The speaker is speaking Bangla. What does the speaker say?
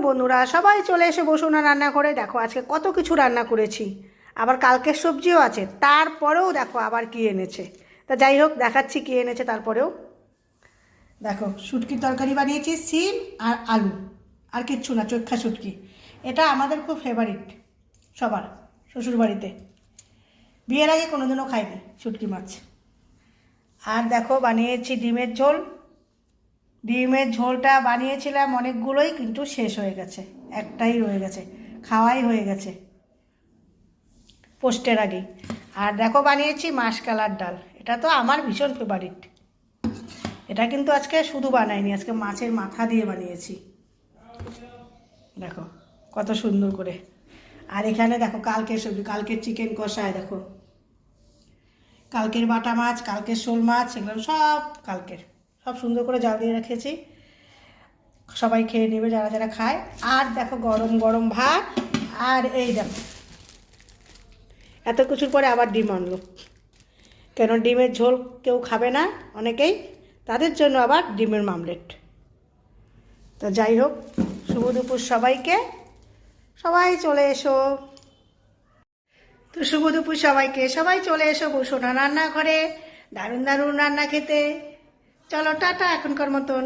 বন্ধুরা, সবাই চলে এসে বসুন না রান্না করে। দেখো আজকে কত কিছু রান্না করেছি, আবার কালকের সবজিও আছে, তারপরেও দেখো আবার কি এনেছে। তা যাই হোক, দেখাচ্ছি কি এনেছে। তারপরেও দেখো, শুটকির তরকারি বানিয়েছি, সিম আর আলু, আর কিচ্ছু না, চোখা শুটকি। এটা আমাদের খুব ফেভারিট, সবার শ্বশুরবাড়িতে। বিয়ের আগে কোনোদিনও খাইনি শুটকি মাছ। আর দেখো বানিয়েছি ডিমের ঝোল। ডিমের ঝোলটা বানিয়েছিলাম অনেকগুলোই, কিন্তু শেষ হয়ে গেছে, একটাই রয়ে গেছে, খাওয়াই হয়ে গেছে পোস্টের আগেই। আর দেখো বানিয়েছি মাশকালার ডাল, এটা তো আমার ভীষণ ফেভারিট। এটা কিন্তু আজকে শুধু বানাইনি, আজকে মাছের মাথা দিয়ে বানিয়েছি। দেখো কত সুন্দর করে। আর এখানে দেখো কালকের সবজি, কালকের চিকেন কষায়, দেখো কালকের বাটা মাছ, কালকের শোল মাছ, এগুলো সব কালকের, সব সুন্দর করে জাল দিয়ে রেখেছি। সবাই খেয়ে নেবে যারা যারা খায়। আর দেখো গরম গরম ভাত। আর এই দেখো এত কিছুর পরে আবার ডিম আনলো, কেন ডিমের ঝোল কেউ খাবে না অনেকেই, তাদের জন্য আবার ডিমের মামলেট। তো যাই হোক, শুভ দুপুর সবাইকে, সবাই চলে এসো। তো শুভ দুপুর সবাইকে, সবাই চলে এসো বসো না রান্নাঘরে, দারুণ দারুণ রান্না খেতে। চলো টাটা এখনকার মতন।